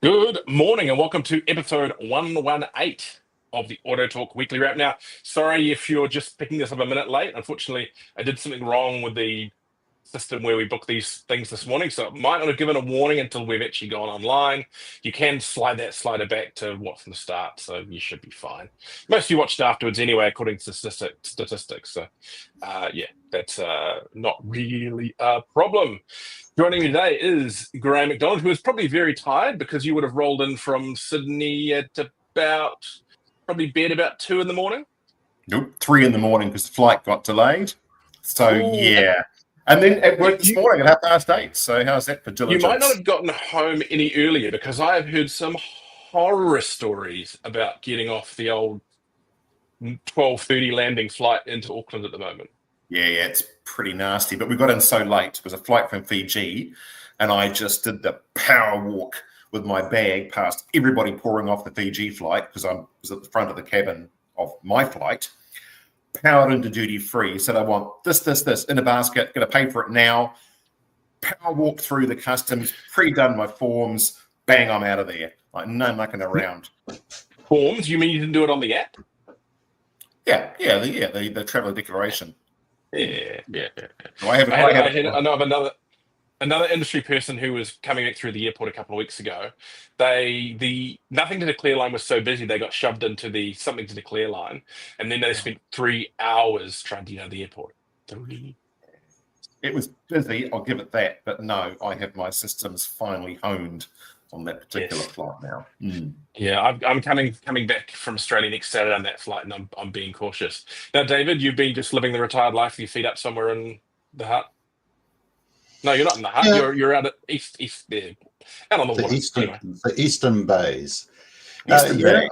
Good morning and welcome to episode 118 of the AutoTalk Weekly Wrap. Now, sorry if you're just picking this up a minute late. Unfortunately, I did something wrong with the system where we book these things this morning, so it might not have given a warning until we've actually gone online. You can slide that slider back to from the start, so you should be fine. Most of you watched afterwards anyway, according to statistics. So, yeah, that's not really a problem. Joining me today is Graham McDonald, who is probably very tired because you would have rolled in from Sydney at probably bed about 2 in the morning. Nope, 3 in the morning because the flight got delayed. So, Ooh. yeah. And then at work this morning at 8:30. So how's that for diligence? You might not have gotten home any earlier because I have heard some horror stories about getting off the old 12:30 landing flight into Auckland at the moment. Yeah, it's pretty nasty. But we got in so late. It was a flight from Fiji, and I just did the power walk with my bag past everybody pouring off the Fiji flight because I was at the front of the cabin of my flight. Powered into duty free. Said I want this in a basket. Going to pay for it now. Power walk through the customs. Pre-done my forms. Bang! I'm out of there. Like no mucking around. Forms? You mean you didn't do it on the app? Yeah. The traveller declaration. Yeah. I know of another industry person who was coming back through the airport a couple of weeks ago. The nothing to declare line was so busy they got shoved into the something to declare line, and then they spent 3 hours trying to get out of the airport. It was busy, I'll give it that, but no, I have my systems finally honed on that particular flight now. Yeah, I'm coming back from Australia next Saturday on that flight, and I'm being cautious. Now, David, you've been just living the retired life with your feet up somewhere in the hut. No, you're not in the hut. Yeah. You're out at east there, out on the water. The Eastern Bays. Bay.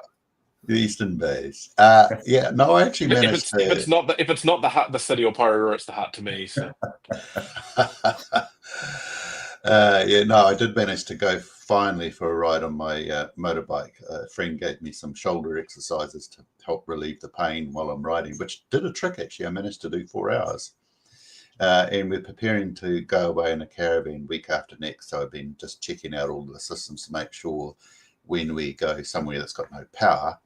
The Eastern Bays. No, I actually managed if it's not the hut, the city or Porirua, it's the hut to me. So. I did manage to go finally for a ride on my motorbike. A friend gave me some shoulder exercises to help relieve the pain while I'm riding, which did a trick actually. I managed to do 4 hours. And we're preparing to go away in a caravan week after next. So I've been just checking out all the systems to make sure when we go somewhere that's got no power,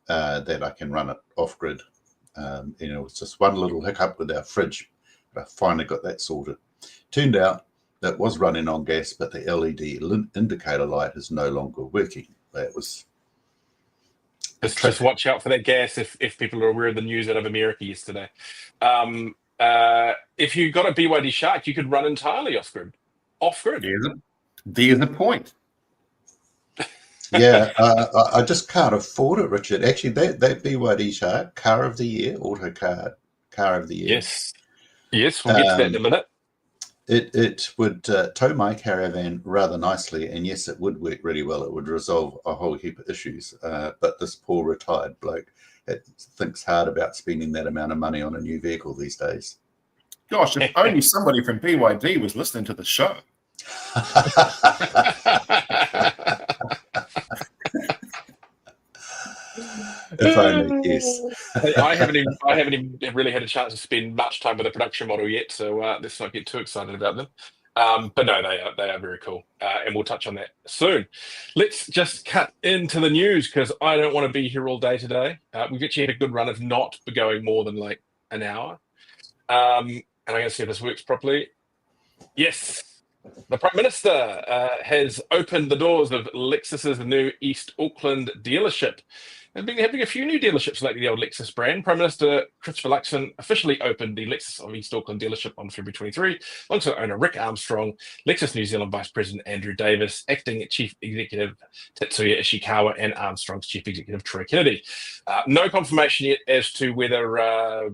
that I can run it off grid. It was just one little hiccup with our fridge, but I finally got that sorted. Turned out that was running on gas, but the LED indicator light is no longer working. That was just watch out for that gas if people are aware of the news out of America yesterday. If you got a BYD Shark, you could run entirely off grid. There's a point. Yeah, I just can't afford it, Richard. Actually, that BYD Shark, Car of the Year, AutoCard Car of the Year. Yes, we'll get to that in a minute. It would tow my caravan rather nicely, and yes, it would work really well. It would resolve a whole heap of issues. But this poor retired bloke thinks hard about spending that amount of money on a new vehicle these days. Gosh, if only somebody from BYD was listening to the show. If only, yes. I haven't even really had a chance to spend much time with the production model yet, so let's not get too excited about them. But no, they are very cool, and we'll touch on that soon. Let's just cut into the news because I don't want to be here all day today. We've actually had a good run of not going more than like an hour. And I'm going to see if this works properly. Yes, the Prime Minister has opened the doors of Lexus's new East Auckland dealership. They've been having a few new dealerships like the old Lexus brand. Prime Minister Christopher Luxon officially opened the Lexus of East Auckland dealership on February 23, alongside owner Rick Armstrong, Lexus New Zealand Vice President Andrew Davis, acting Chief Executive Tetsuya Ishikawa, and Armstrong's Chief Executive Troy Kennedy. No confirmation yet as to whether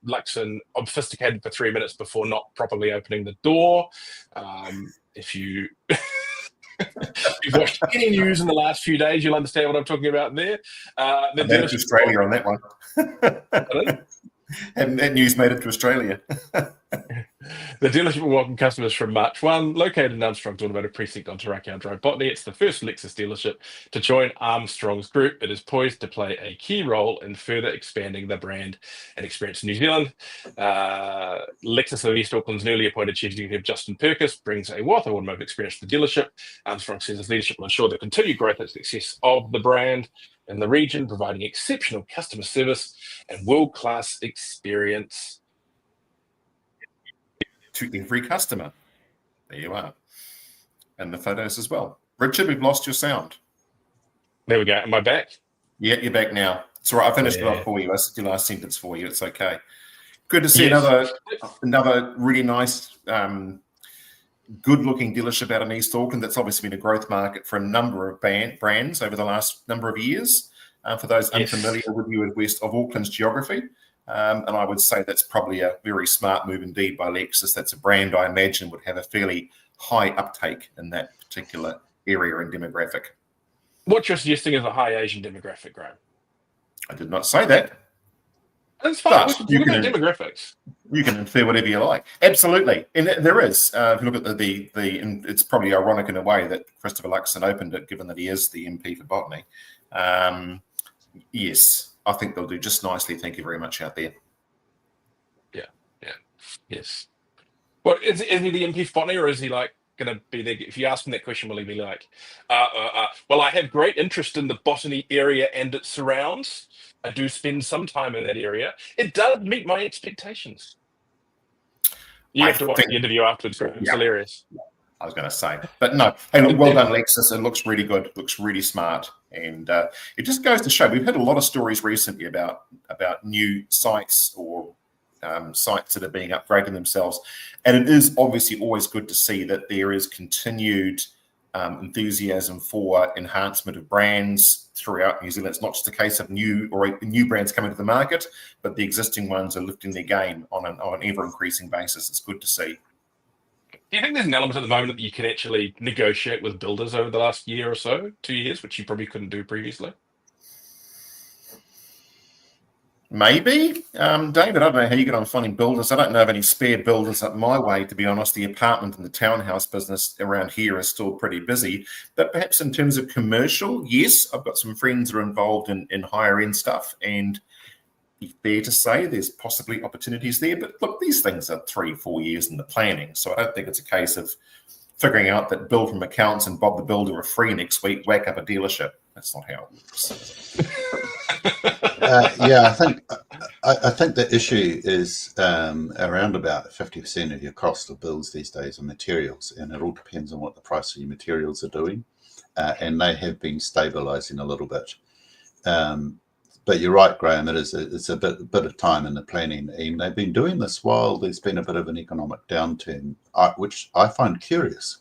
Luxon obfuscated for 3 minutes before not properly opening the door. If you... If you've watched any news in the last few days, you'll understand what I'm talking about there. Australia on that one. Hadn't that news made it to Australia? The dealership will welcome customers from March 1, located in Armstrong's Automotive Precinct on Tarakau Drive, Botany. It's the first Lexus dealership to join Armstrong's group. It is poised to play a key role in further expanding the brand and experience in New Zealand. Lexus of East Auckland's newly appointed Chief Executive Justin Purkis brings a wealth of automotive experience to the dealership. Armstrong says his leadership will ensure the continued growth and success of the brand in the region, providing exceptional customer service and world-class experience to every customer. There you are. And the photos as well. Richard, we've lost your sound. There we go. Am I back? Yeah, you're back now. It's all right. I finished it off for you. I said your last sentence for you. It's okay. Good to see another really nice, good-looking dealership out in East Auckland. That's obviously been a growth market for a number of brands over the last number of years. For those unfamiliar with you in West of Auckland's geography. And I would say that's probably a very smart move indeed by Lexus. That's a brand I imagine would have a fairly high uptake in that particular area and demographic. What you're suggesting is a high Asian demographic, Graham. I did not say that. That's fine. We can look at demographics. You can infer whatever you like. Absolutely. And there is. If you look at and it's probably ironic in a way that Christopher Luxon opened it, given that he is the MP for Botany. Yes. I think they'll do just nicely. Thank you very much out there. Yes. Well, is he the MP for Botany, or is he like going to be there? If you ask him that question, will he be like, well, I have great interest in the Botany area and its surrounds. I do spend some time in that area. It does meet my expectations. You have to watch the interview afterwards. It's hilarious. I was going to say, but no. Hey, look, well done, Lexus. It looks really good. It looks really smart, and it just goes to show we've had a lot of stories recently about new sites or sites that are being upgraded themselves, and it is obviously always good to see that there is continued enthusiasm for enhancement of brands throughout New Zealand. It's not just a case of new brands coming to the market, but the existing ones are lifting their game on an ever increasing basis. It's good to see. Do you think there's an element at the moment that you can actually negotiate with builders over the last year or so, 2 years, which you probably couldn't do previously? Maybe. David, I don't know how you get on finding builders. I don't know of any spare builders up my way, to be honest. The apartment and the townhouse business around here is still pretty busy. But perhaps in terms of commercial, yes, I've got some friends that are involved in higher end stuff, and fair to say there's possibly opportunities there. But look, these things are 3-4 years in the planning. So I don't think it's a case of figuring out that Bill from accounts and Bob the Builder are free next week, whack up a dealership. That's not how it works. I think the issue is around about 50% of your cost of builds these days are materials, and it all depends on what the price of your materials are doing, and they have been stabilising a little bit. But you're right, Graham. It's a bit of time in the planning, and they've been doing this while there's been a bit of an economic downturn, which I find curious.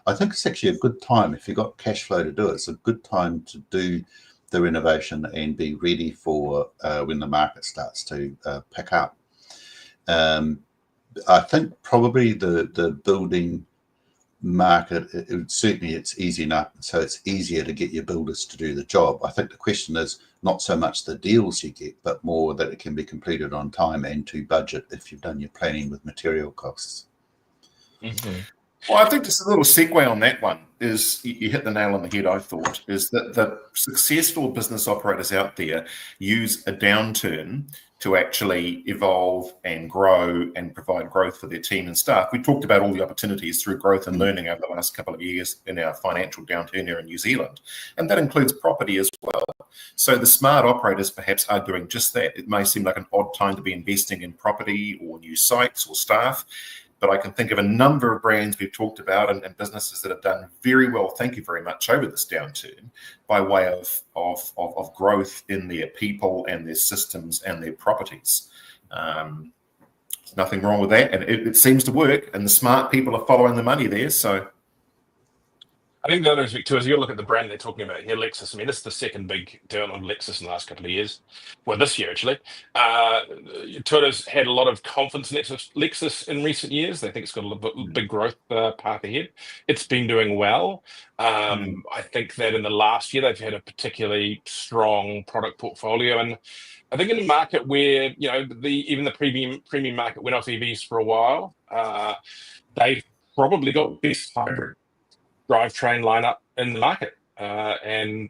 I think it's actually a good time if you've got cash flow to do it. It's a good time to do the renovation and be ready for when the market starts to pick up. I think probably the building market, certainly it's easy enough, so it's easier to get your builders to do the job. I think the question is not so much the deals you get, but more that it can be completed on time and to budget if you've done your planning with material costs. Mm-hmm. Well, I think just a little segue on that one is you hit the nail on the head, I thought, is that the successful business operators out there use a downturn to actually evolve and grow and provide growth for their team and staff. We talked about all the opportunities through growth and learning over the last couple of years in our financial downturn here in New Zealand. And that includes property as well. So the smart operators perhaps are doing just that. It may seem like an odd time to be investing in property or new sites or staff, but I can think of a number of brands we've talked about and businesses that have done very well, thank you very much, over this downturn by way of growth in their people and their systems and their properties. There's nothing wrong with that, and it seems to work, and the smart people are following the money there. So I think the other aspect too is you look at the brand they're talking about here, Lexus. I mean, this is the second big turn on Lexus in the last couple of years. Well, this year actually. Toyota's had a lot of confidence in Lexus in recent years. They think it's got a little bit big growth path ahead. It's been doing well. I think that in the last year they've had a particularly strong product portfolio, and I think in a market where even the premium market went off EVs for a while, they've probably got the best hybrid drivetrain lineup in the market, and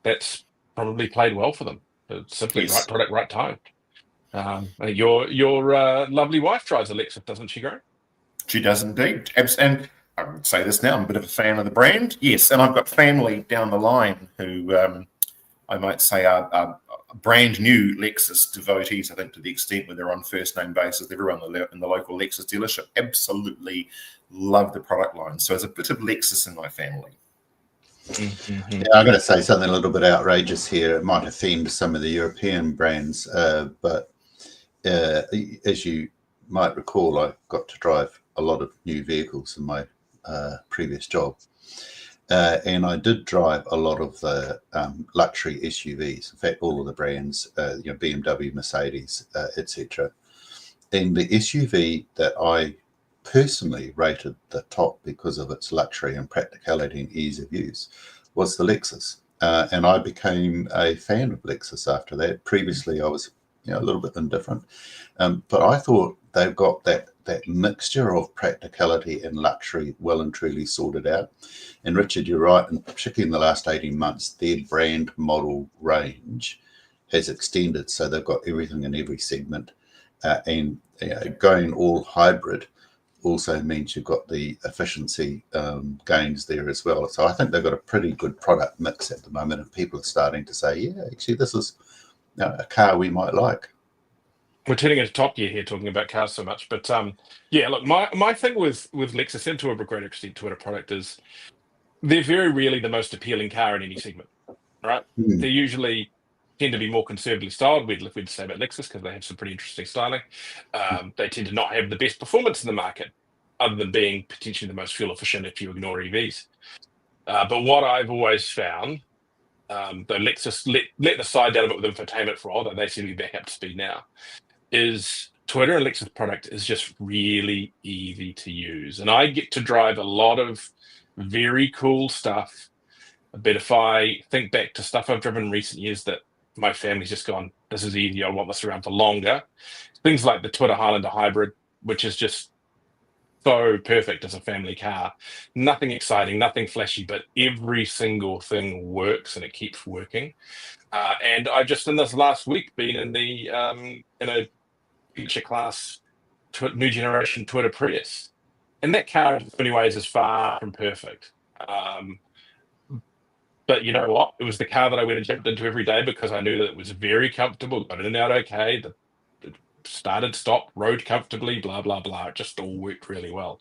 that's probably played well for them. It's simply right product, right time. Your lovely wife drives a Lexus, doesn't she, Graham? She does indeed. And I would say this now, I'm a bit of a fan of the brand. Yes, and I've got family down the line who I might say are brand new Lexus devotees, I think, to the extent where they're on first name basis. Everyone in the local Lexus dealership absolutely love the product line. So there's a bit of Lexus in my family. Yeah, I'm going to say something a little bit outrageous here. It might offend some of the European brands, but as you might recall, I got to drive a lot of new vehicles in my previous job. And I did drive a lot of the luxury SUVs. In fact, all of the brands, BMW, Mercedes, etc. And the SUV that I personally rated the top because of its luxury and practicality and ease of use was the Lexus. And I became a fan of Lexus after that. Previously, I was a little bit indifferent. But I thought they've got that mixture of practicality and luxury well and truly sorted out. And Richard, you're right, and particularly in the last 18 months, their brand model range has extended. So they've got everything in every segment. And going all hybrid also means you've got the efficiency gains there as well. So I think they've got a pretty good product mix at the moment, and people are starting to say, yeah, actually, this is a car we might like. We're turning into Top Gear here talking about cars so much, but yeah, look, my thing with Lexus and to a great extent Twitter product is they're very rarely the most appealing car in any segment, right? They usually tend to be more conservatively styled. We'd say about Lexus because they have some pretty interesting styling. They tend to not have the best performance in the market, other than being potentially the most fuel efficient if you ignore EVs. But what I've always found, though Lexus let the side down a bit with infotainment for a while, though they seem to be back up to speed now, is Twitter and Lexus product is just really easy to use. And I get to drive a lot of very cool stuff. But if I think back to stuff I've driven in recent years that my family's just gone, this is easy, I want this around for longer. Things like the Twitter Highlander Hybrid, which is just so perfect as a family car. Nothing exciting, nothing flashy, but every single thing works and it keeps working. And I've just in this last week been in the in a feature class new generation Twitter Prius, and that car in many ways is far from perfect. But you know what? It was the car that I went and jumped into every day because I knew that it was very comfortable, got in and out okay, it started, stopped, rode comfortably, blah, blah, blah. It just all worked really well.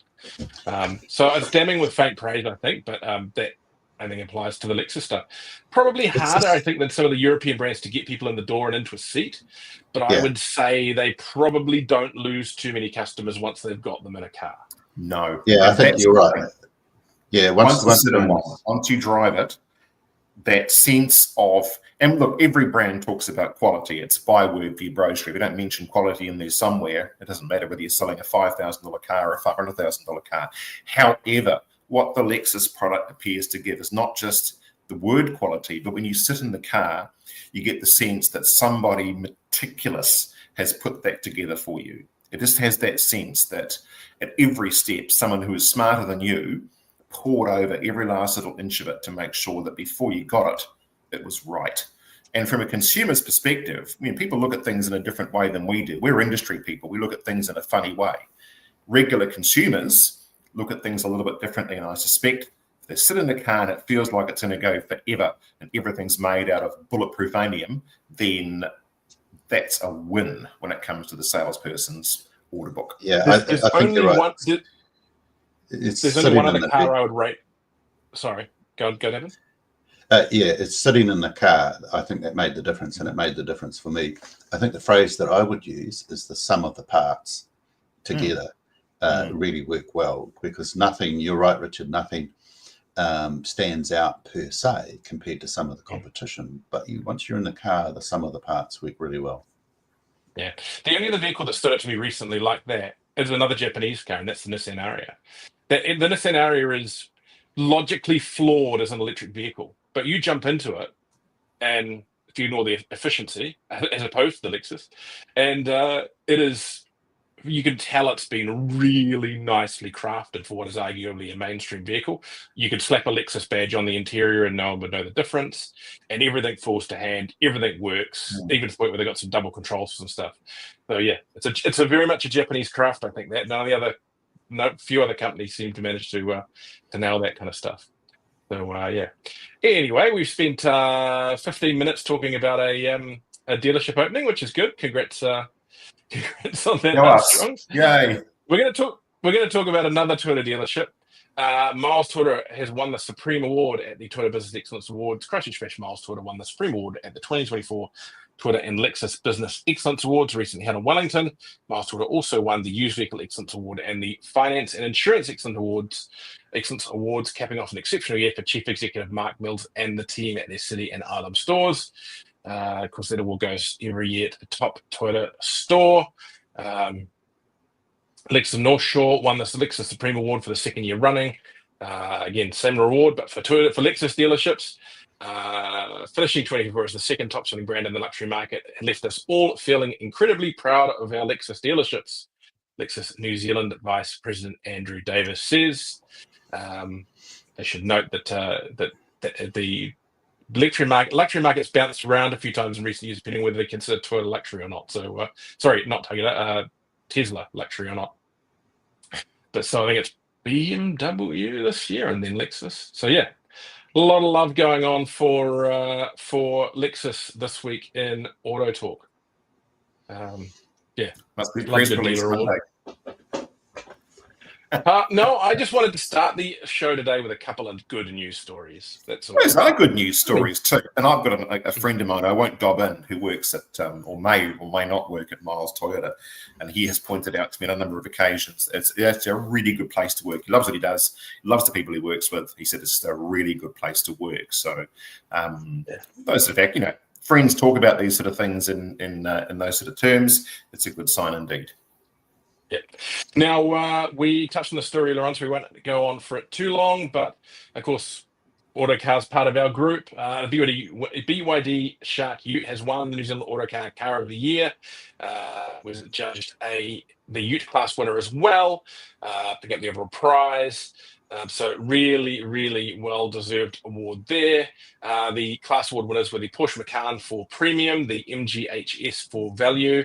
So it's damning with faint praise, I think, but that I think applies to the Lexus stuff. Probably harder, I think, than some of the European brands to get people in the door and into a seat. But I would say they probably don't lose too many customers once they've got them in a car. No. Yeah, I think you're right. Yeah, once you drive it, that sense of, and look, every brand talks about quality. It's byword for your brochure. If you don't mention quality in there somewhere, it doesn't matter whether you're selling a $5,000 car or a $500,000 car. However, what the Lexus product appears to give is not just the word quality, but when you sit in the car, you get the sense that somebody meticulous has put that together for you. It just has that sense that at every step, someone who is smarter than you poured over every last little inch of it to make sure that before you got it, it was right. And from a consumer's perspective, I mean, people look at things in a different way than we do. We're industry people. We look at things in a funny way. Regular consumers look at things a little bit differently. And I suspect if they sit in the car and it feels like it's going to go forever and everything's made out of bulletproof anium, then that's a win when it comes to the salesperson's order book. Yeah, I think you're right. There's only one other car I would rate. Sorry, go Devin. Yeah, it's sitting in the car. I think that made the difference, and it made the difference for me. I think the phrase that I would use is the sum of the parts together really work well, because nothing, you're right, Richard, nothing stands out per se compared to some of the competition. But once you're in the car, the sum of the parts work really well. Yeah. The only other vehicle that stood out to me recently like that is another Japanese car, and that's the Nissan Ariya. The Nissan Ariya is logically flawed as an electric vehicle, but you jump into it, and if you ignore the efficiency, as opposed to the Lexus, and it is, you can tell it's been really nicely crafted for what is arguably a mainstream vehicle. You could slap a Lexus badge on the interior and no one would know the difference, and everything falls to hand, everything works, even to the point where they got some double controls and stuff. So yeah, it's a very much a Japanese craft. I think that few other companies seem to manage to nail that kind of stuff. So yeah. Anyway, we've spent 15 minutes talking about a dealership opening, which is good. Congrats. Congrats on that, Armstrong. Yay! We're going to talk about another Toyota dealership. Miles Toyota has won the Supreme Award at the Toyota Business Excellence Awards. Christchurch Fashion Miles Toyota won the Supreme Award at the 2024 Toyota and Lexus Business Excellence Awards, recently held in Wellington. Miles Toyota also won the Used Vehicle Excellence Award and the Finance and Insurance Excellence Awards, capping off an exceptional year for Chief Executive Mark Mills and the team at their City and Ireland stores. Of course, that award goes every year to the top Toyota store. Lexus North Shore won the Lexus Supreme Award for the second year running. Again, same reward, but for Lexus dealerships. Finishing 24 as the second top selling brand in the luxury market, and left us all feeling incredibly proud of our Lexus dealerships. Lexus New Zealand Vice President Andrew Davis says. I should note that the luxury market's bounced around a few times in recent years, depending on whether they consider Toyota luxury or not. So, sorry, not Toyota, Tesla luxury or not. But so I think it's BMW this year, and then Lexus. So yeah, a lot of love going on for Lexus this week in AutoTalk. Yeah, must be press release Monday. No, I just wanted to start the show today with a couple of good news stories. That's all. There's other good news stories too, and I've got a friend of mine, I won't dob in, who works at or may not work at Miles Toyota, and he has pointed out to me on a number of occasions it's a really good place to work. He loves what he does. He loves the people he works with. He said it's a really good place to work. So those of that, friends talk about these sort of things in those sort of terms. It's a good sign indeed. Yeah. Now, we touched on the story earlier on, so we won't go on for it too long. But, of course, Autocar's part of our group. BYD Shark Ute has won the New Zealand Autocar Car of the Year. Was judged the Ute class winner as well. To get the overall prize. So really, really well-deserved award there. The class award winners were the Porsche Macan for Premium, the MGHS for Value,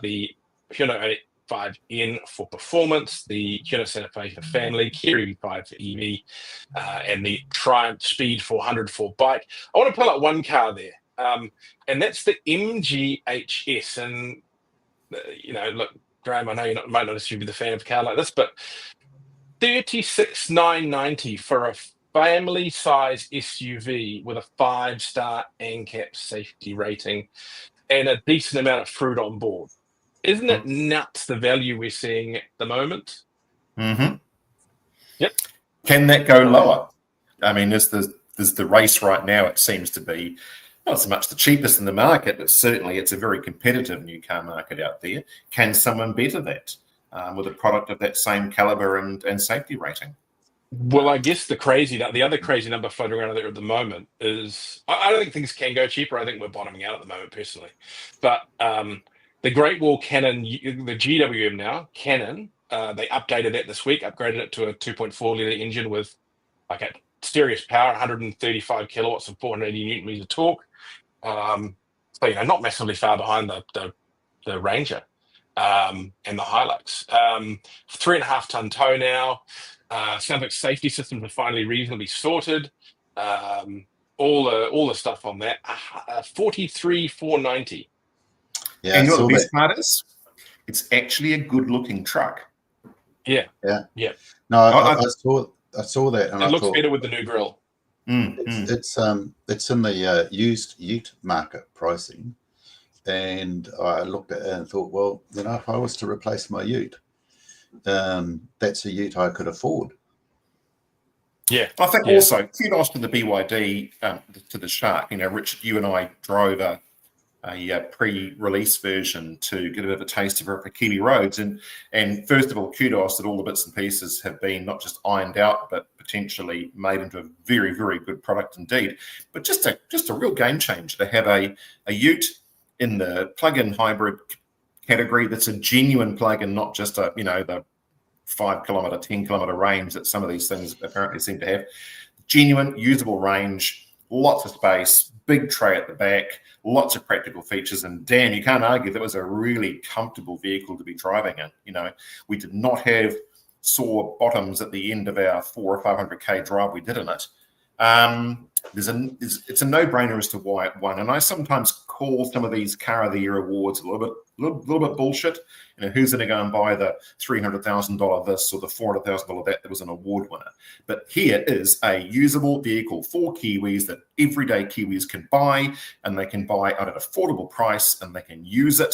the Hyundai 5N for Performance, the Hyundai Santa Fe for Family, Kia EV5 for EV, and the Triumph Speed 400 for Bike. I want to pull out one car there, and that's the MGHS. And, look, Graham, I know you might not necessarily be the fan of a car like this, but $36,990 for a family size SUV with a 5-star ANCAP safety rating and a decent amount of fruit on board. Isn't it nuts, the value we're seeing at the moment? Mm-hmm. Yep. Can that go lower? I mean, there's the race right now. It seems to be not so much the cheapest in the market, but certainly it's a very competitive new car market out there. Can someone better that with a product of that same caliber and safety rating? Well, I guess the other crazy number floating around there at the moment is, I don't think things can go cheaper. I think we're bottoming out at the moment, personally. But the Great Wall Canon, the GWM now, Canon, they updated that this week, upgraded it to a 2.4-litre engine with like a serious power, 135 kilowatts and 480 newton meters of torque. So, not massively far behind the Ranger and the Hilux. 3.5-ton tow now. Sounds like safety systems are finally reasonably sorted. All the stuff on that. 43,490. Yeah, and the best part is, it's actually a good-looking truck. Yeah. No, I saw that, and it looks better with the new grille. It's in the used Ute market pricing, and I looked at it and thought, well, if I was to replace my Ute, that's a Ute I could afford. Yeah. I think Yeah. also kudos to the BYD, to the Shark. You know, Richard, you and I drove a pre-release version to get a bit of a taste of it for Kiwi roads, and first of all, kudos that all the bits and pieces have been not just ironed out, but potentially made into a very, very good product indeed. But just a real game changer to have a ute in the plug-in hybrid category that's a genuine plug-in, not just the 5 kilometre, 10 kilometre range that some of these things apparently seem to have. Genuine, usable range, lots of space, big tray at the back, lots of practical features. And Dan, you can't argue that was a really comfortable vehicle to be driving in. You know, we did not have sore bottoms at the end of our 400 or 500k drive we did in it. It's a no-brainer as to why it won. And I sometimes call some of these Car of the Year awards a little bit bullshit. You know, who's going to go and buy the $300,000 this or the $400,000 that was an award winner? But here is a usable vehicle for Kiwis that everyday Kiwis can buy, and they can buy at an affordable price, and they can use it,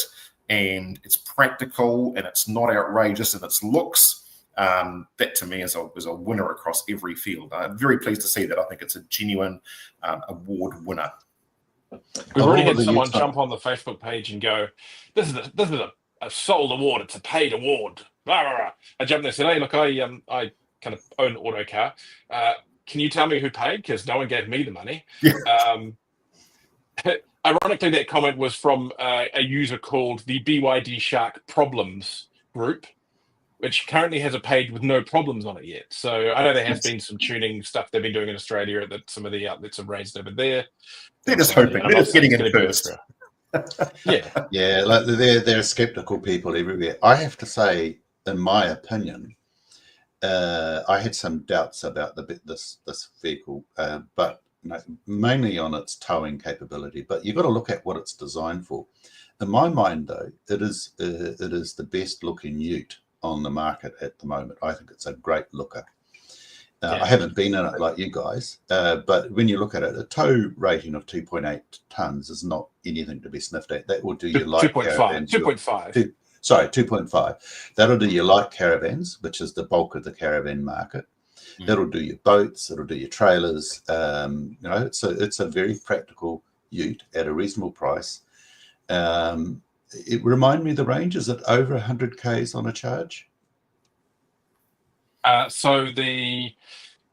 and it's practical, and it's not outrageous in its looks. That to me is a winner across every field. I'm very pleased to see that. I think it's a genuine award winner. We've already had someone jump on the Facebook page and go, "This is a sold award. It's a paid award." Rah, rah, rah. I jumped in and said, "Hey, look, I kind of own Autocar. Can you tell me who paid? Because no one gave me the money." Yeah. Ironically, that comment was from a user called the BYD Shark Problems group, which currently has a page with no problems on it yet. So I know there has been some tuning stuff they've been doing in Australia that some of the outlets have raised over there. They're just hoping. They're just getting in first. Yeah. Like they're skeptical people everywhere. I have to say, in my opinion, I had some doubts about this vehicle, but mainly on its towing capability. But you've got to look at what it's designed for. In my mind, though, it is the best looking ute on the market at the moment. I think it's a great looker. I haven't been in it like you guys, but when you look at it, a tow rating of 2.8 tons is not anything to be sniffed at. That will do you light 2.5. 2.5. Sorry, 2.5. That'll do you light caravans, which is the bulk of the caravan market. That'll do your boats. It'll do your trailers. It's a very practical ute at a reasonable price. It reminded me of the range. Is it over 100 Ks on a charge? So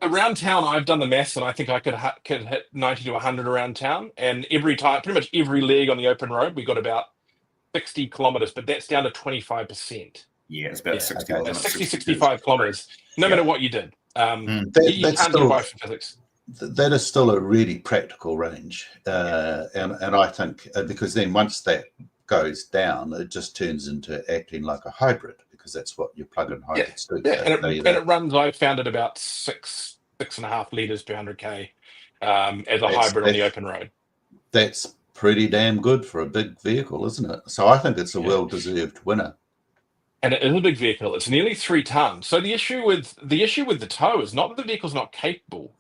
around town, I've done the maths, and I think I could hit 90 to 100 around town. And pretty much every leg on the open road, we got about 60 kilometers, but that's down to 25%. Yeah, it's about 60. Okay. 65 kilometers, no matter what you did. You can't get by from physics. That is still a really practical range. And I think because then once that goes down, it just turns into acting like a hybrid, because that's what your plug-in hybrids do. Yeah, and it runs, I found it about 6.5 litres per 100k as a hybrid on the open road. That's pretty damn good for a big vehicle, isn't it? So I think it's a well-deserved winner. And it is a big vehicle. It's nearly 3 tons. So the issue with the tow is not that the vehicle's not capable.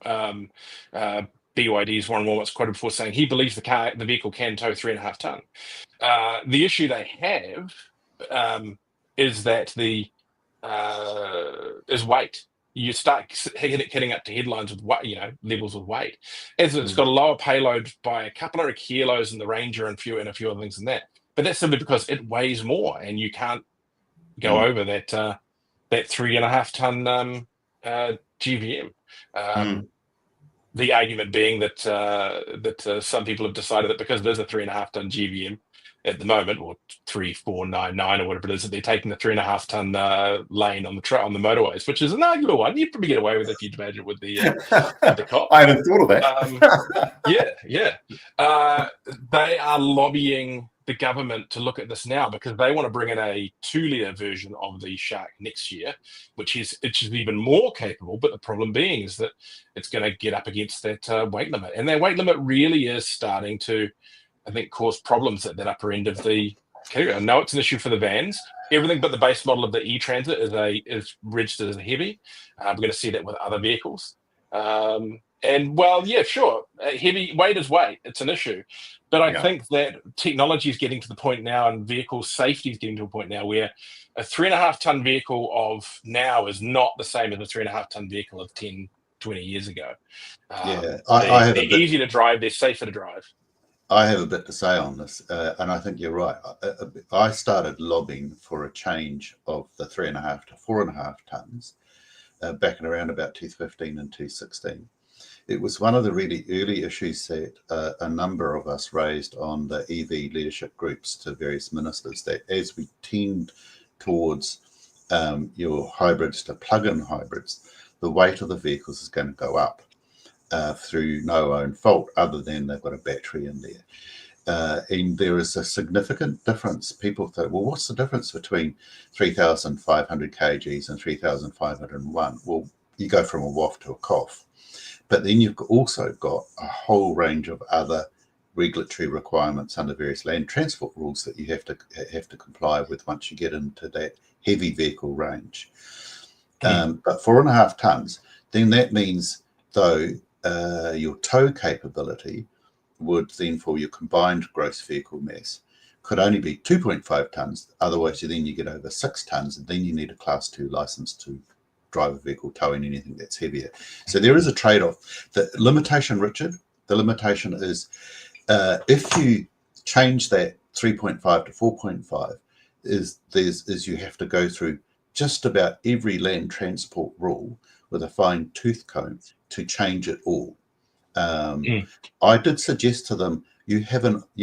BYD's Warren Walmart's quoted before saying he believes the vehicle can tow 3.5 ton. The issue they have is that is weight. You start hitting up to headlines with levels of weight. As it's got a lower payload by a couple of kilos in the Ranger and a few other things in that. But that's simply because it weighs more, and you can't go over that 3.5 ton GVM. The argument being that some people have decided that because there's a 3.5 ton GVM at the moment, or 3.499 or whatever it is, that they're taking the 3.5 ton lane on the motorways, which is an arguable one. You'd probably get away with it if you'd badge it with the cop. I haven't thought of that. They are lobbying the government to look at this now because they want to bring in a 2-litre version of the Shark next year, which is even more capable. But the problem being is that it's going to get up against that weight limit, and that weight limit really is starting to, I think, cause problems at that upper end of the category. I know it's an issue for the vans. Everything but the base model of the e-Transit is registered as a heavy. We're going to see that with other vehicles. Heavy weight is weight. It's an issue. But I think that technology is getting to the point now, and vehicle safety is getting to a point now where a 3.5 ton vehicle of now is not the same as a 3.5 ton vehicle of 10 20 years ago. Yeah, I have They're a bit. easy to drive. They're safer to drive. I have a bit to say on this, and I think you're right. I started lobbying for a change of the 3.5 to 4.5 tons back in around about 2015 and 2016. It was one of the really early issues that a number of us raised on the EV leadership groups to various ministers, that as we tend towards your hybrids to plug-in hybrids, the weight of the vehicles is going to go up through no own fault, other than they've got a battery in there. And there is a significant difference. People think, well, what's the difference between 3,500 kgs and 3,501? Well, you go from a waft to a cough. But then you've also got a whole range of other regulatory requirements under various land transport rules that you have to comply with once you get into that heavy vehicle range. But 4.5 tons, then that means, though, your tow capability would then, for your combined gross vehicle mass, could only be 2.5 tons. Otherwise, then you get over 6 tons, and then you need a Class 2 license to drive a vehicle towing anything that's heavier. So there is a trade-off. The limitation, Richard, the limitation is if you change that 3.5 to 4.5, is you have to go through just about every land transport rule with a fine tooth comb to change it all. I did suggest to them, you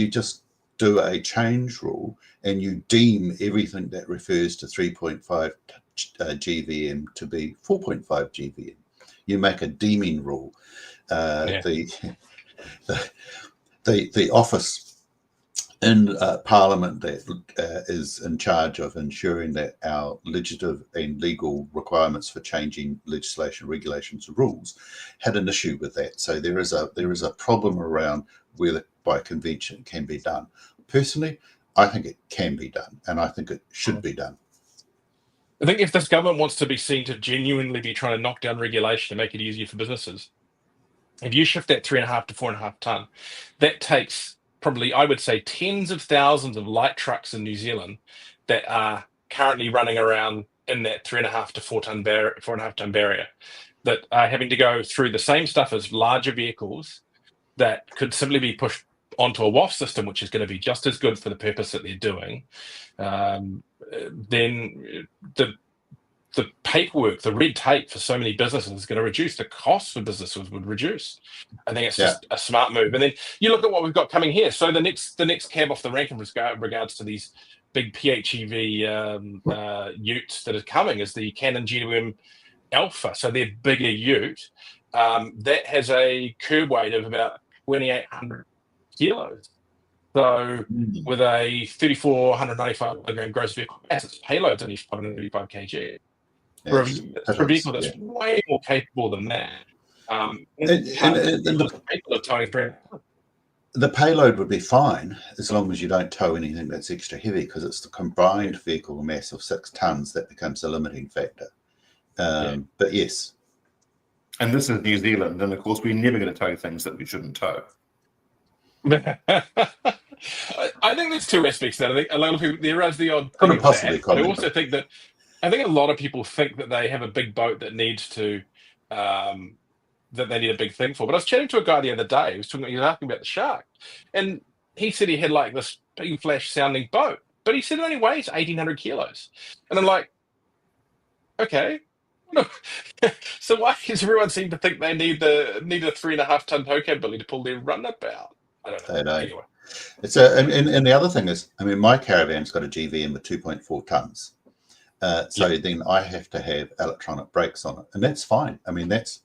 just do a change rule and you deem everything that refers to 3.5 GVM to be 4.5 GVM. You make a deeming rule. The office in Parliament that is in charge of ensuring that our legislative and legal requirements for changing legislation, regulations, and rules had an issue with that. So there is a problem around whether by convention it can be done. Personally, I think it can be done, and I think it should be done. I think if this government wants to be seen to genuinely be trying to knock down regulation and make it easier for businesses, if you shift that 3.5 to 4.5 ton, that takes probably, I would say, tens of thousands of light trucks in New Zealand that are currently running around in that 3.5 to 4.5 ton barrier, that are having to go through the same stuff as larger vehicles that could simply be pushed onto a WAF system, which is going to be just as good for the purpose that they're doing. Then the paperwork, the red tape for so many businesses is going to reduce. The costs for businesses would reduce. I think it's just a smart move. And then you look at what we've got coming here. So the next cab off the rank in regards to these big PHEV utes that are coming is the Canon GWM Alpha. So their bigger ute that has a curb weight of about 2,800 kilos. So with a 3,495 kilogram gross vehicle mass, its payload's only 535 kg. For a vehicle that's way more capable than that. The payload would be fine as long as you don't tow anything that's extra heavy, because it's the combined vehicle mass of 6 tons that becomes a limiting factor. But yes. And this is New Zealand, and of course we're never going to tow things that we shouldn't tow. I think there's two aspects to that. I think a lot of people, there is the odd Couldn't thing possibly of that, but I comment also think that I think a lot of people think that they have a big boat that needs to that they need a big thing for. But I was chatting to a guy the other day. He was asking about the shark, and he said he had like this big flash sounding boat, but he said it only weighs 1,800 kilos. And I'm like, okay. So why does everyone seem to think they need a 3.5 ton tow capability to pull their run up out? I don't know. They don't. Anyway. It's and the other thing is, I mean, my caravan's got a GVM of 2.4 tons. So then I have to have electronic brakes on it, and that's fine. I mean, that's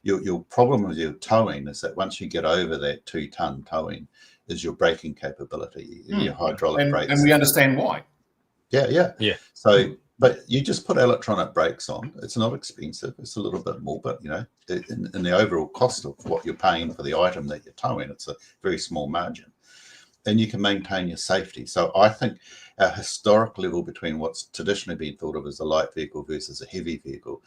your problem with your towing is that once you get over that 2 ton towing, is your braking capability, your hydraulic brakes, and we understand why. Yeah. So, but you just put electronic brakes on. It's not expensive. It's a little bit more, but you know, in the overall cost of what you're paying for the item that you're towing, it's a very small margin, and you can maintain your safety. So I think our historic level between what's traditionally been thought of as a light vehicle versus a heavy vehicle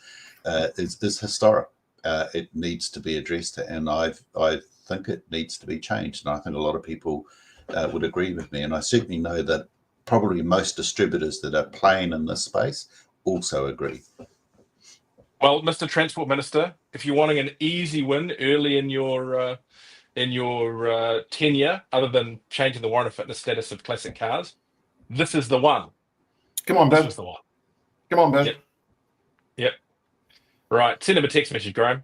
is historic. It needs to be addressed, and I think it needs to be changed. And I think a lot of people would agree with me. And I certainly know that probably most distributors that are playing in this space also agree. Well, Mr. Transport Minister, if you're wanting an easy win early in your tenure, other than changing the warrant of fitness status of classic cars, this is the one. Come on, This Bill. was the one. Come on, Bill. Yep. Yep. Right. Send him a text message, Graham.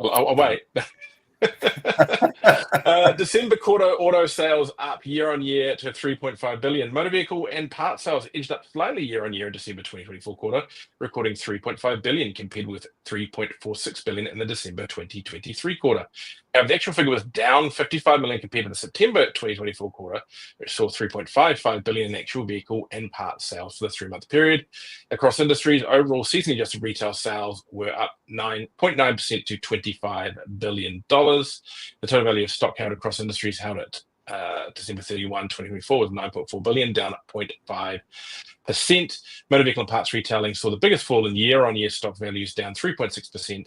I'll wait. December quarter auto sales up year on year to 3.5 billion. Motor vehicle and part sales edged up slightly year on year in December 2024 quarter, recording 3.5 billion compared with 3.46 billion in the December 2023 quarter. The actual figure was down 55 million compared to the September 2024 quarter, which saw 3.55 billion in actual vehicle and part sales for the 3-month period. Across industries, overall seasonally adjusted retail sales were up 9.9% to $25 billion. The total value of stock held across industries held at December 31, 2024 was 9.4 billion, down 0.5%. Motor vehicle and parts retailing saw the biggest fall in year-on-year stock values, down 3.6%,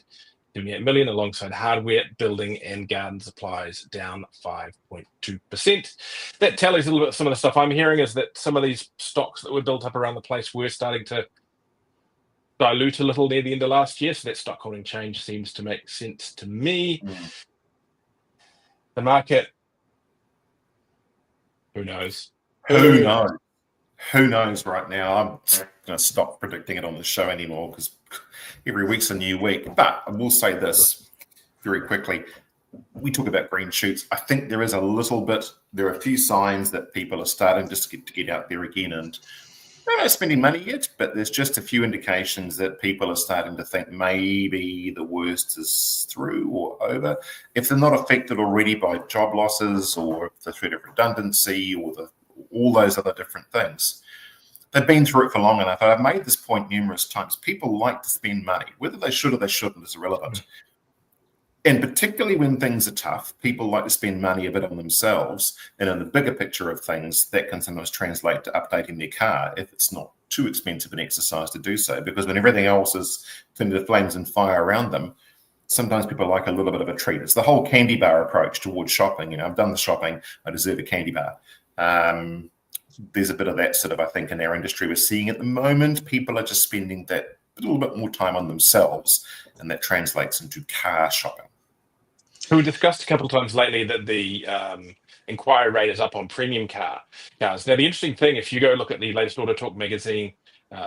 78 million, alongside hardware, building, and garden supplies down 5.2%. That tallies a little bit. Some of the stuff I'm hearing is that some of these stocks that were built up around the place were starting to dilute a little near the end of last year. So that stock holding change seems to make sense to me. The market, who knows? Who knows? Who knows right now? I'm going to stop predicting it on the show anymore because every week's a new week. But I will say this very quickly. We talk about green shoots. I think there is a little bit, there are a few signs that people are starting just to get out there again, and they're not spending money yet, but there's just a few indications that people are starting to think maybe the worst is through or over. If they're not affected already by job losses or the threat of redundancy or all those other different things, they've been through it for long enough. I've made this point numerous times. People like to spend money. Whether they should or they shouldn't is irrelevant. And particularly when things are tough, people like to spend money a bit on themselves. And in the bigger picture of things, that can sometimes translate to updating their car if it's not too expensive an exercise to do so. Because when everything else is turned to flames and fire around them, sometimes people like a little bit of a treat. It's the whole candy bar approach towards shopping. You know, I've done the shopping, I deserve a candy bar. There's a bit of that sort of, I think, in our industry we're seeing at the moment. People are just spending that a little bit more time on themselves, and that translates into car shopping. We discussed a couple of times lately that the inquiry rate is up on premium cars. Now, the interesting thing, if you go look at the latest AutoTalk magazine,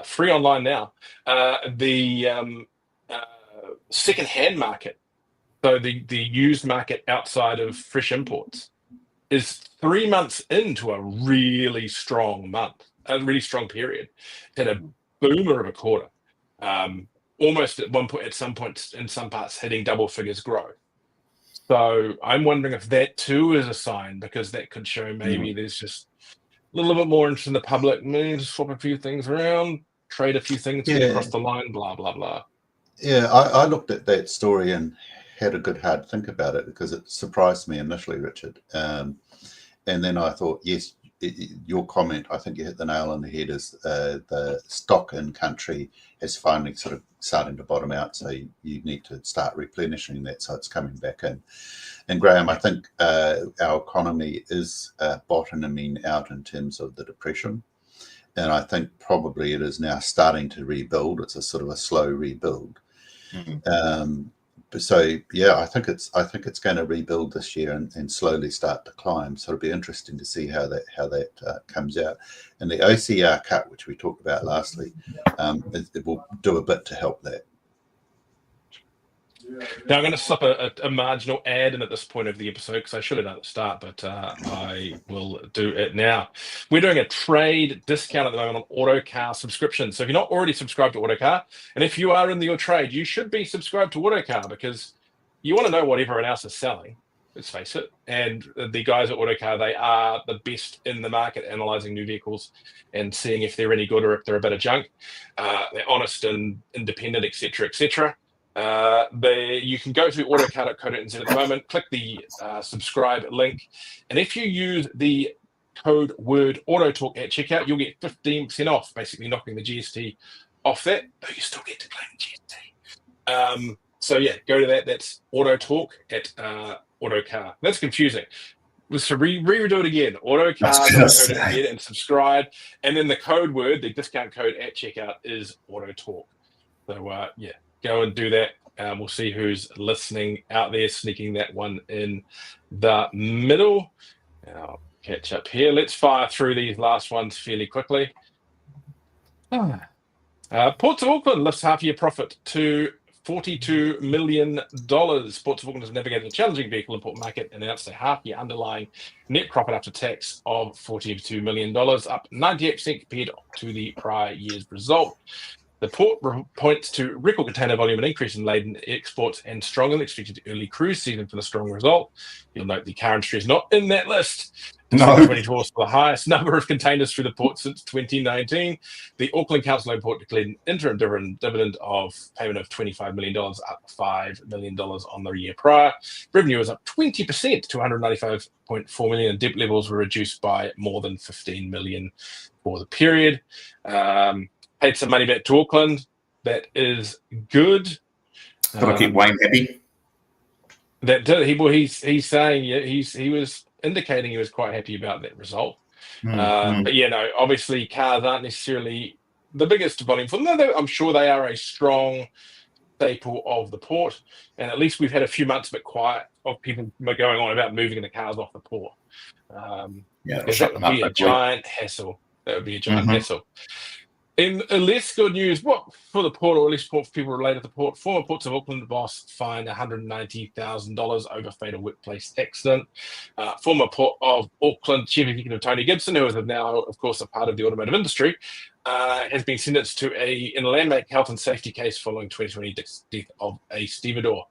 free online now, the second-hand market, so the used market outside of fresh imports, is 3 months into a really strong month, a really strong period. It had a boomer of a quarter, almost at one point, at some points in some parts, hitting double figures growth. So I'm wondering if that too is a sign, because that could show maybe there's just a little bit more interest in the public. Maybe just swap a few things around, trade a few things, get across the line, blah, blah, blah. Yeah, I looked at that story and had a good hard think about it because it surprised me initially, Richard. And then I thought, yes, your comment, I think you hit the nail on the head, is the stock in country is finally sort of starting to bottom out. So you need to start replenishing that so it's coming back in. And Graham, I think our economy is bottoming out in terms of the depression. And I think probably it is now starting to rebuild. It's a sort of a slow rebuild. So yeah, I think it's going to rebuild this year and slowly start to climb. So it'll be interesting to see how that comes out. And the OCR cut, which we talked about last week, it will do a bit to help that. Now I'm going to slip a marginal ad in at this point of the episode because I should have done it at the start, but I will do it now. We're doing a trade discount at the moment on Autocar subscription. So if you're not already subscribed to Autocar, and if you are in your trade, you should be subscribed to Autocar because you want to know what everyone else is selling. Let's face it. And the guys at Autocar, they are the best in the market analyzing new vehicles and seeing if they're any good or if they're a bit of junk. They're honest and independent, etc., etc. You can go to autocar.co.nz at the moment, click the subscribe link, and if you use the code word AutoTalk at checkout, you'll get 15% off, basically knocking the GST off that, though you still get to claim the GST. So yeah, go to that. That's AutoTalk at Autocar. That's confusing. So redo it again. AutoCard.co.nz and subscribe. And then the code word, the discount code at checkout is AutoTalk. So yeah, go and do that. We'll see who's listening out there, sneaking that one in the middle. I'll catch up here. Let's fire through these last ones fairly quickly. Ports of Auckland lifts half-year profit to $42 million. Ports of Auckland has navigated a challenging vehicle import market and announced a half-year underlying net profit after tax of $42 million, up 98% compared to the prior year's result. The port points to record container volume, an increase in laden exports, and stronger than expected early cruise season for the strong result. You'll note the car industry is not in that list. No. 2024 was the highest number of containers through the port since 2019. The Auckland Council Loan Port declared an interim dividend of payment of $25 million, up $5 million on the year prior. Revenue was up 20% to $195.4 million, and debt levels were reduced by more than $15 million for the period. Paid some money back to Auckland. That is good. Got to keep Wayne happy. That did. He's saying he was indicating he was quite happy about that result. But yeah, no, obviously cars aren't necessarily the biggest volume for them. I'm sure they are a strong staple of the port, and at least we've had a few months a bit quiet of people going on about moving the cars off the port. That would be a giant hassle. That would be a giant hassle. In less good news, for the port, or at least for people related to the port, former Ports of Auckland boss fined $190,000 over fatal workplace accident. Former Port of Auckland Chief Executive Tony Gibson, who is now, of course, a part of the automotive industry, has been sentenced in a landmark health and safety case following 2020 death of a stevedore.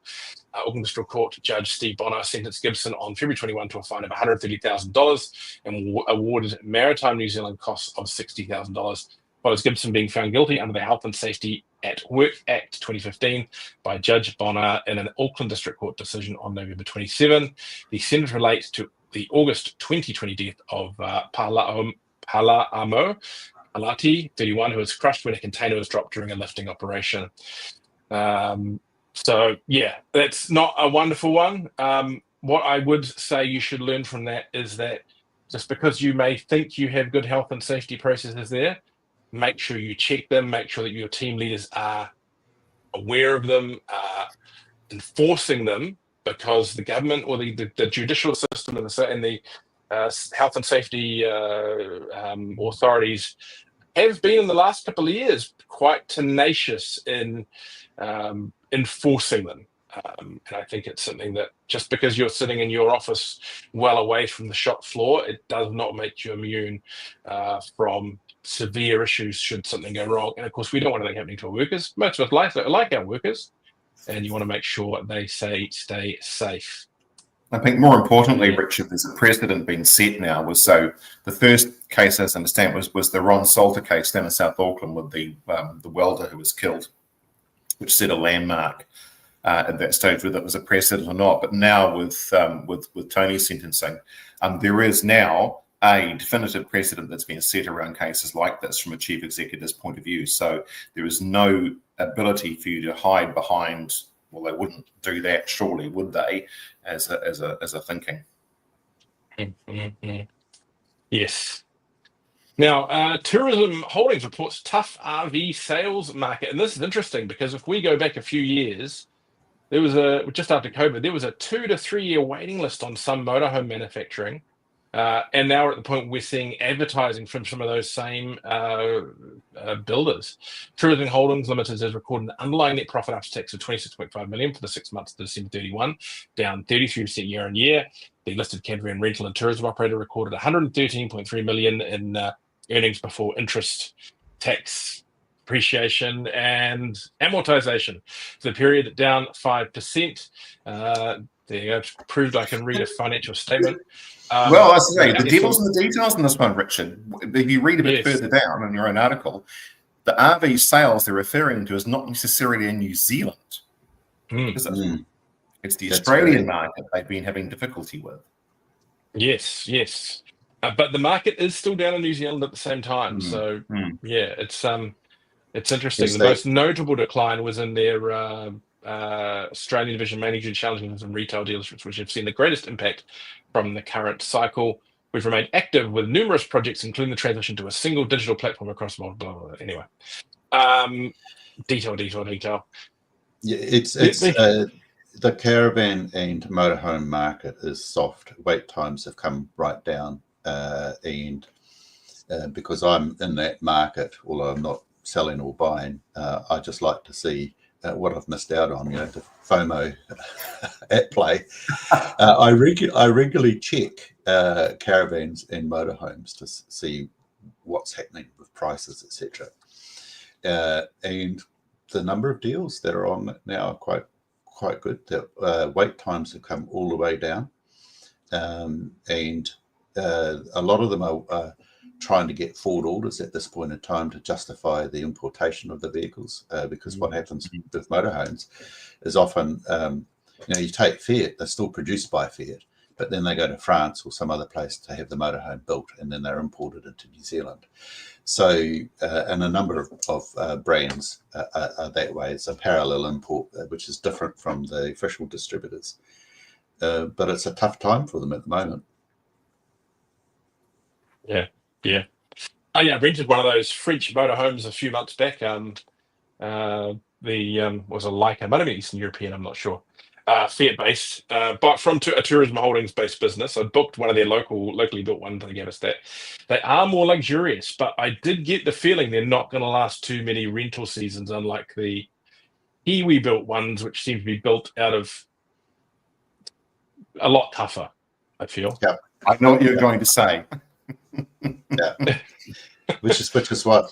Auckland District Court Judge Steve Bonner sentenced Gibson on February 21 to a fine of $130,000 and awarded Maritime New Zealand costs of $60,000. Follows Gibson being found guilty under the Health and Safety at Work Act 2015 by Judge Bonner in an Auckland District Court decision on November 27. The sentence relates to the August 2020 death of Pala'amo Alati, 31, who was crushed when a container was dropped during a lifting operation. So, yeah, that's not a wonderful one. What I would say you should learn from that is that just because you may think you have good health and safety processes there, make sure you check them, make sure that your team leaders are aware of them, enforcing them, because the government or the judicial system and the health and safety authorities have been in the last couple of years quite tenacious in enforcing them. And I think it's something that just because you're sitting in your office well away from the shop floor, it does not make you immune from severe issues should something go wrong. And of course, we don't want anything happening to our workers. Most of us like our workers, and you want to make sure they stay safe. I think more importantly, Richard, there's a precedent being set now. So the first case, as I understand, was the Ron Salter case down in South Auckland with the welder who was killed, which set a landmark at that stage, whether it was a precedent or not. But now with Tony's sentencing, there is now a definitive precedent that's been set around cases like this from a chief executive's point of view. So there is no ability for you to hide behind, well, they wouldn't do that, surely, would they, as a thinking. Yes. Now, Tourism Holdings reports tough RV sales market. And this is interesting because if we go back a few years, there was just after COVID, there was a 2 to 3 year waiting list on some motorhome manufacturing. And now we're at the point we're seeing advertising from some of those same builders. Tourism Holdings Limited has recorded an underlying net profit after tax of $26.5 million for the 6 months to December 31, down 33% year on year. The listed campervan rental and tourism operator recorded $113.3 million in earnings before interest, tax, depreciation, and amortization. For the period, down 5%. There, I've proved I can read a financial statement. Well, I say the devil's in the details in this one, Richard. If you read a bit further down in your own article, the RV sales they're referring to is not necessarily in New Zealand. Is it? It's the Australian market they've been having difficulty with. Yes. But the market is still down in New Zealand at the same time. So, yeah, it's interesting. The most notable decline was in their Australian division managing challenges and retail dealerships, which have seen the greatest impact from the current cycle. We've remained active with numerous projects, including the transition to a single digital platform across multiple. Blah, blah, blah. Anyway, detail. Yeah, the caravan and motorhome market is soft. Wait times have come right down, and because I'm in that market, although I'm not selling or buying, I just like to see what I've missed out on. The FOMO at play. I regularly check caravans and motorhomes to see what's happening with prices, etc. And the number of deals that are on now are quite good. The wait times have come all the way down, and a lot of them are trying to get forward orders at this point in time to justify the importation of the vehicles, because what happens with motorhomes is often, you take Fiat, they're still produced by Fiat, but then they go to France or some other place to have the motorhome built, and then they're imported into New Zealand. So, and a number of brands are that way. It's a parallel import, which is different from the official distributors. But it's a tough time for them at the moment. Yeah. I rented one of those French motorhomes a few months back. Was a Leica, might have been Eastern European, I'm not sure. Fiat based, but from a tourism holdings based business. I booked one of their locally built ones. They gave us that. They are more luxurious, but I did get the feeling they're not going to last too many rental seasons, unlike the Kiwi built ones, which seem to be built out of a lot tougher, I feel. Yeah, I know what you're going to say. Yeah. Which is why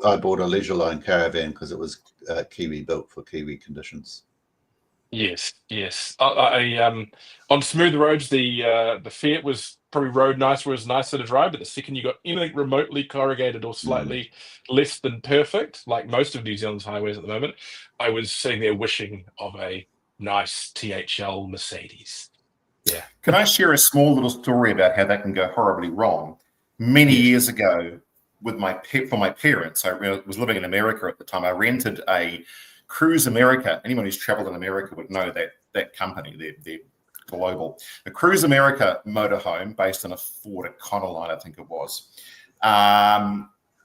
I bought a leisure line caravan, because it was Kiwi built for Kiwi conditions. Yes. I on smooth roads, the Fiat was probably road nice, was nicer to drive. But the second you got anything remotely corrugated or slightly less than perfect, like most of New Zealand's highways at the moment, I was sitting there wishing of a nice THL Mercedes. Yeah. Can I share a small little story about how that can go horribly wrong? Many years ago, for my parents, I was living in America at the time. I rented a Cruise America. Anyone who's traveled in America would know that company. They're global. A Cruise America motorhome based on a Ford Econoline, I think it was.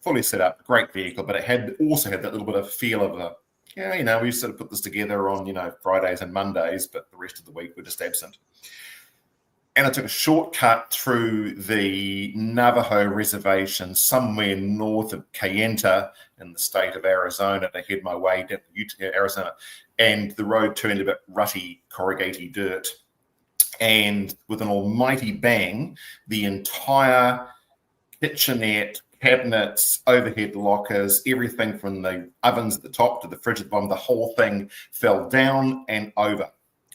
Fully set up, great vehicle, but it also had that little bit of feel of we sort of put this together on, Fridays and Mondays, but the rest of the week we're just absent. And I took a shortcut through the Navajo reservation somewhere north of Kayenta in the state of Arizona to head my way down to Arizona. And the road turned a bit rutty, corrugated dirt. And with an almighty bang, the entire kitchenette, cabinets, overhead lockers, everything from the ovens at the top to the fridge at the bottom, the whole thing fell down and over.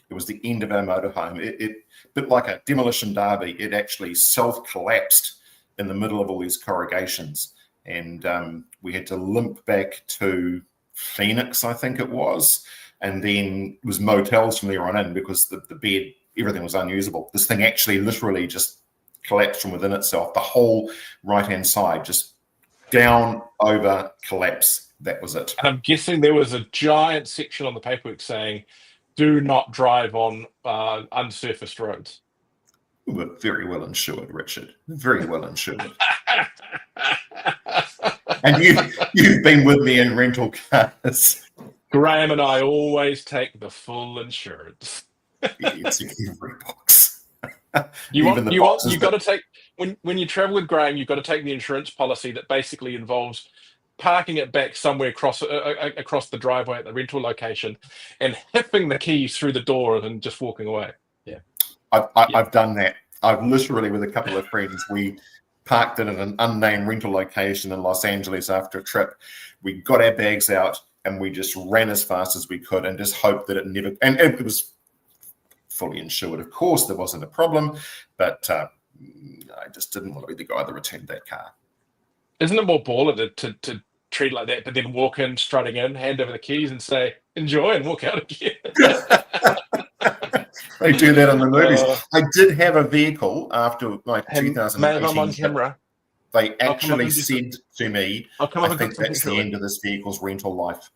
It was the end of our motorhome. It bit like a demolition derby. It actually self-collapsed in the middle of all these corrugations. And we had to limp back to Phoenix, I think it was. And then it was motels from there on in, because the bed, everything was unusable. This thing actually literally just collapsed from within itself. The whole right-hand side just down, over, collapse. That was it. And I'm guessing there was a giant section on the paperwork saying, do not drive on unsurfaced roads. We were very well insured, Richard. Very well insured. And you've been with me in rental cars. Graham and I always take the full insurance. It's every box. You got to take when you travel with Graham, you've got to take the insurance policy that basically involves parking it back somewhere across the driveway at the rental location and hipping the keys through the door and just walking away. Yeah. I've done that. I've literally, with a couple of friends, we parked it in an unnamed rental location in Los Angeles after a trip. We got our bags out and we just ran as fast as we could and just hoped that it never, and it was fully insured. Of course, there wasn't a problem, but I just didn't want to be the guy that returned that car. Isn't it more baller to treat like that, but then walk in, strutting in, hand over the keys and say, enjoy, and walk out again? They do that in the movies. I did have a vehicle after my 2018. I'm on camera. They actually said to me, I think that's the end of this vehicle's rental life.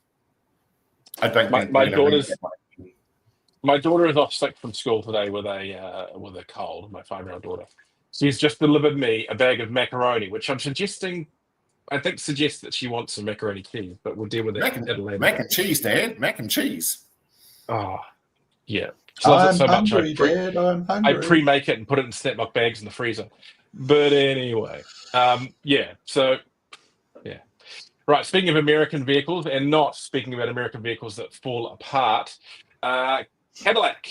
I don't think My they're going to read daughter's that one. my daughter is off sick from school today with a cold. My 5-year-old daughter. She's just delivered me a bag of macaroni, which I think suggests that she wants some macaroni cheese, but we'll deal with that at a later Mac date. and cheese, Dad. Mac and cheese. Oh, yeah. She loves it I'm so much. hungry, Dad. I'm I hungry. pre-make it and put it in snap-lock bags in the freezer. But anyway, yeah. So, yeah. Right. Speaking of American vehicles, and not speaking about American vehicles that fall apart, Cadillac.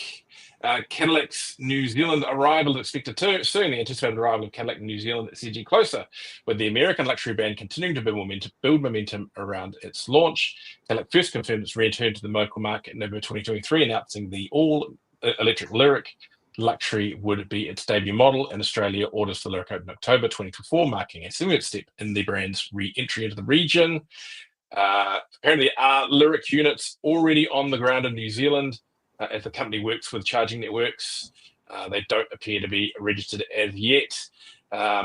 Cadillac's New Zealand arrival is expected soon. The anticipated arrival of Cadillac in New Zealand is edging closer, with the American luxury brand continuing to build momentum around its launch. Cadillac first confirmed its return to the local market in November 2023, announcing the all-electric Lyriq luxury would be its debut model in Australia. Orders for Lyriq opened in October 2024, marking a significant step in the brand's re-entry into the region. Apparently, Lyriq units already on the ground in New Zealand. As the company works with charging networks, they don't appear to be registered as yet.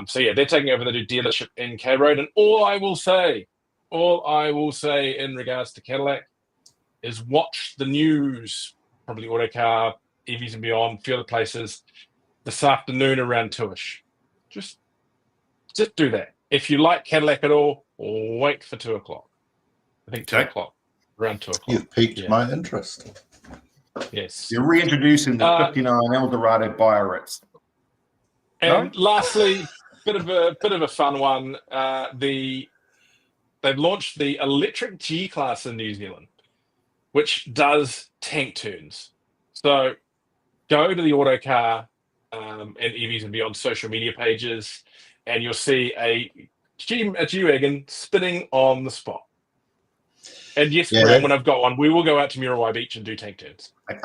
So yeah, they're taking over the new dealership in K Road. And all I will say in regards to Cadillac is watch the news, probably Autocar, EVs and Beyond, a few other places this afternoon around 2ish. Just do that. If you like Cadillac at all, wait for 2 o'clock. I think 2 o'clock, around 2 o'clock. You've piqued my interest. Yes. You're reintroducing the 59 Eldorado Biarritz. And lastly, bit of a fun one. They've launched the electric G Class in New Zealand, which does tank turns. So go to the Autocar and EVs and Beyond social media pages, and you'll see a G-Wagon spinning on the spot. And yes, Graham, when I've got one, we will go out to Muriwai Beach and do tank turns. I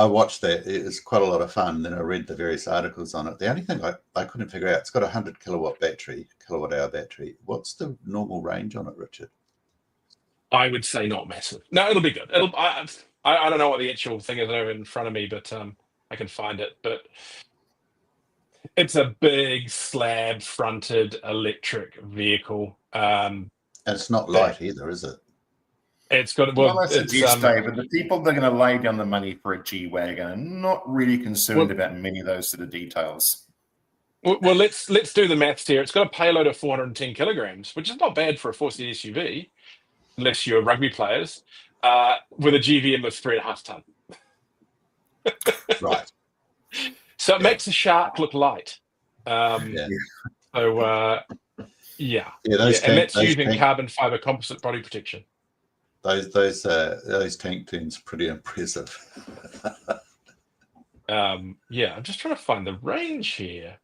watched that. It's quite a lot of fun. Then I read the various articles on it. The only thing I couldn't figure out, it's got a 100 kilowatt hour battery. What's the normal range on it, Richard? I would say not massive. No, it'll be good. I don't know what the actual thing is over in front of me, but I can find it. But it's a big slab-fronted electric vehicle. And it's not light either, is it? It's got I suggest, David, the people that are going to lay down the money for a G-Wagon are not really concerned about many of those sort of details. Well, let's do the maths here. It's got a payload of 410 kilograms, which is not bad for a 4-seat SUV, unless you're rugby players, with a GVM of 3.5 ton. Right. So it makes a shark look light. Yeah. So and that's using carbon fiber composite body protection. Those tank turns are pretty impressive. I'm just trying to find the range here.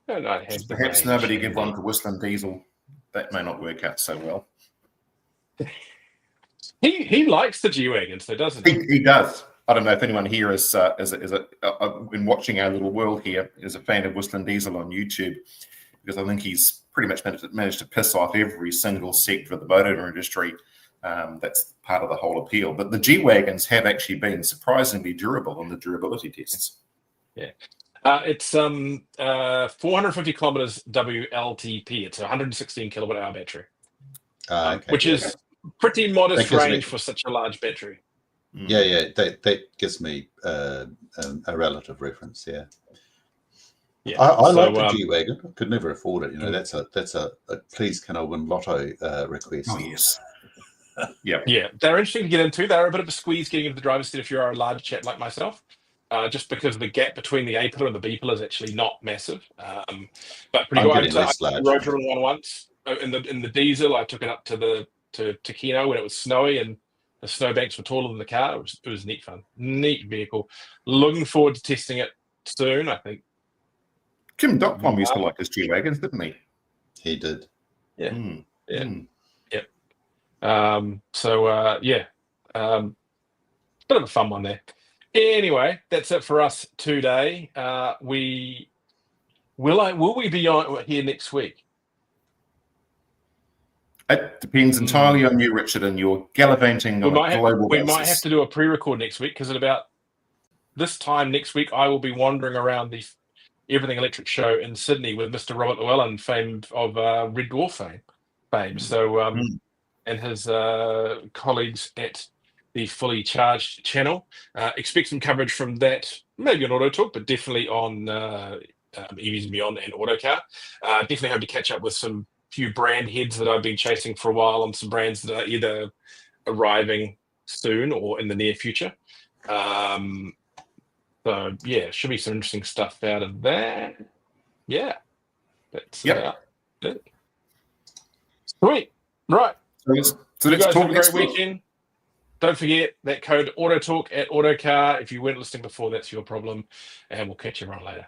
Perhaps nobody give one to Whistling Diesel. That may not work out so well. He likes the G-Wagon, so doesn't he? He does. I don't know if anyone here is in watching our little world here is a fan of Whistling Diesel on YouTube, because I think he's pretty much managed to piss off every single sector of the motor industry. That's part of the whole appeal. But the G-Wagons have actually been surprisingly durable in the durability tests. Yeah. It's 450 kilometers WLTP. It's a 116 kilowatt hour battery, which is pretty modest range for such a large battery. Yeah. That gives me a relative reference. Yeah. Yeah, I like the G-Wagon. I could never afford it. That's a please can I win lotto request. Oh yes. Yeah. They're interesting to get into. They're a bit of a squeeze getting into the driver's seat if you're a large chap like myself. Just because the gap between the A pillar and the B pillar is actually not massive, but pretty good. I rode around one once in the diesel. I took it up to Kino when it was snowy and the snowbanks were taller than the car. It was neat fun, neat vehicle. Looking forward to testing it soon. I think Jim Dockbomb used to like his G-Wagons, didn't he? He did. Yeah. Yep. Bit of a fun one there. Anyway, that's it for us today. Will we be on here next week? It depends entirely on you, Richard, and your gallivanting on a global basis. We might have to do a pre-record next week, because at about this time next week, I will be wandering around the Everything Electric show in Sydney with Mr. Robert Llewellyn, fame of Red Dwarf fame. fame. So, Mm. and his colleagues at the Fully Charged channel. Expect some coverage from that, maybe on AutoTalk, but definitely on EVs and Beyond and Autocar. Definitely hope to catch up with some few brand heads that I've been chasing for a while on some brands that are either arriving soon or in the near future. So yeah, should be some interesting stuff out of that. Yeah, that's Yep. it. Sweet. Right. So You let's guys talk have a next great week. weekend. Don't forget that code AutoTalk at Autocar. If you weren't listening before, that's your problem. And we'll catch you around later.